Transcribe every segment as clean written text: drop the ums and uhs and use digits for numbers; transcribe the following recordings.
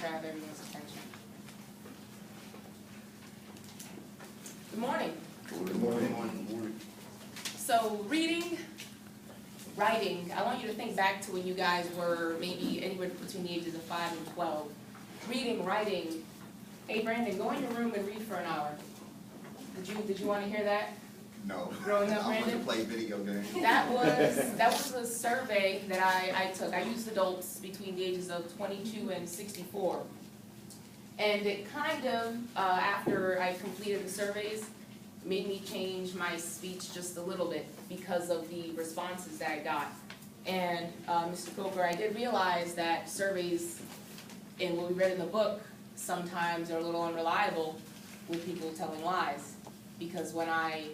sure I have everyone's attention. Good morning. Good morning. So reading, writing, I want you to think back to when you guys were maybe anywhere between the ages of 5 and 12. Reading, writing. Hey Brandon, go in your room and read for an hour. Did you want to hear that? No. Growing up, I want to Brandon? play video games. That was a survey that I took. I used adults between the ages of 22 and 64. And it kind of, after I completed the surveys, made me change my speech just a little bit because of the responses that I got. And Mr. Coker, I did realize that surveys and what we read in the book sometimes are a little unreliable with people telling lies. Because when I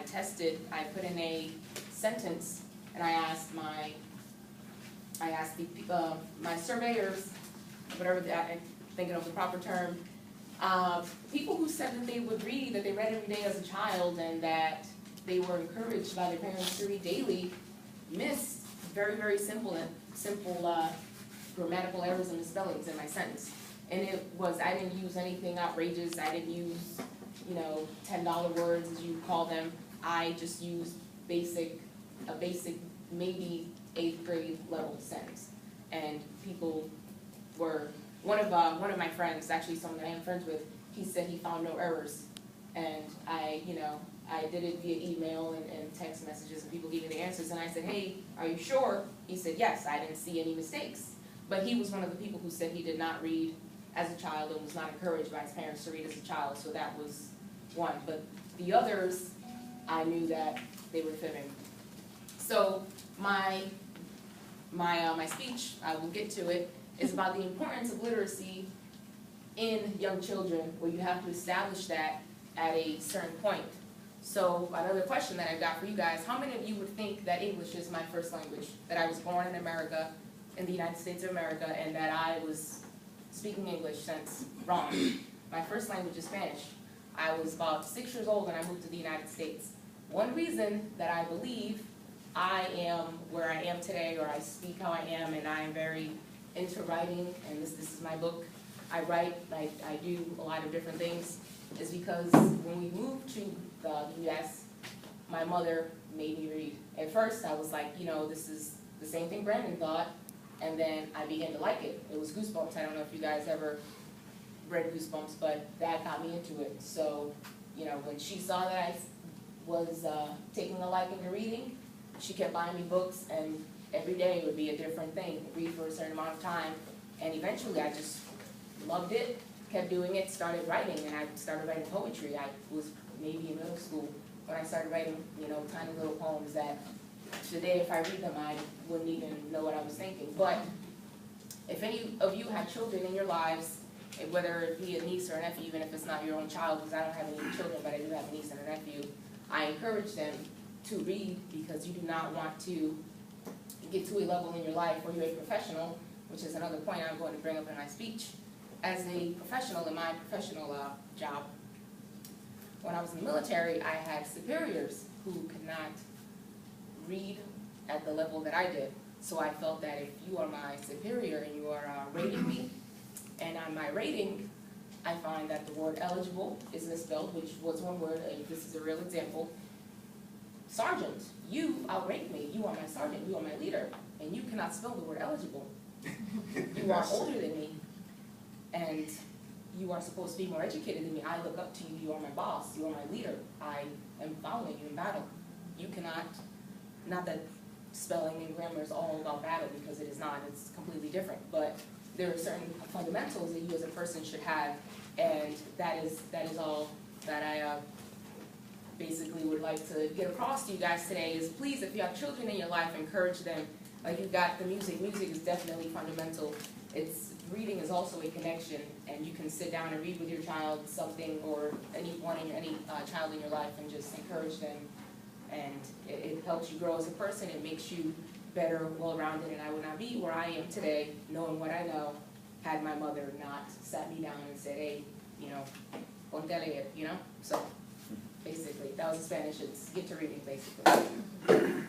tested, I put in a sentence and I asked my surveyors, whatever I'm thinking of the proper term, people who said that they would read, that they read every day as a child and that they were encouraged by their parents to read daily, missed very, very simple grammatical errors and misspellings in my sentence. And it was, I didn't use anything outrageous, I didn't use, $10 words as you call them. I just used a basic, maybe 8th grade level sentence. And people were, one of my friends, actually someone that I am friends with, he said he found no errors. And I did it via email and text messages, and people gave me the answers, and I said, hey, are you sure? He said, yes, I didn't see any mistakes. But he was one of the people who said he did not read as a child and was not encouraged by his parents to read as a child, so that was one. But the others, I knew that they were fibbing. So my speech, I will get to it, is about the importance of literacy in young children, where you have to establish that at a certain point. So another question that I've got for you guys, how many of you would think that English is my first language, that I was born in America, in the United States of America, and that I was speaking English since wrong? My first language is Spanish. I was about 6 years old when I moved to the United States. One reason that I believe I am where I am today, or I speak how I am, and I am very into writing, and this is my book. I write, I do a lot of different things, is because when we moved to the U.S., my mother made me read. At first, I was like, this is the same thing Brandon thought, and then I began to like it. It was Goosebumps. I don't know if you guys ever read Goosebumps, but that got me into it. So, when she saw that I was taking a liking to reading, she kept buying me books, and every day would be a different thing. Read for a certain amount of time, and eventually I just loved it, kept doing it, started writing, and I started writing poetry. I was maybe in middle school when I started writing, tiny little poems that today, if I read them, I wouldn't even know what I was thinking. But if any of you have children in your lives, whether it be a niece or a nephew, even if it's not your own child, because I don't have any children, but I do have a niece and a nephew, I encourage them to read, because you do not want to get to a level in your life where you're a professional, which is another point I'm going to bring up in my speech. As a professional in my professional job, when I was in the military, I had superiors who could not read at the level that I did. So I felt that if you are my superior and you are rating me, and on my rating, I find that the word eligible is misspelled, which was one word, and this is a real example. Sergeant, you outrate me. You are my sergeant, you are my leader, and you cannot spell the word eligible. You are older than me, and you are supposed to be more educated than me. I look up to you, you are my boss, you are my leader. I am following you in battle. You cannot, not that spelling and grammar is all about battle, because it is not, it's completely different, but there are certain fundamentals that you as a person should have, and that is all that I basically would like to get across to you guys today is, please, if you have children in your life, encourage them. Like you've got the music. Music is definitely fundamental. Reading is also a connection, and you can sit down and read with your child something, or any child in your life, and just encourage them. And it helps you grow as a person. It makes you better, well-rounded, and I would not be where I am today, knowing what I know, had my mother not sat me down and said, hey, ponte a leer, So basically, that was in Spanish. It's get to reading, basically.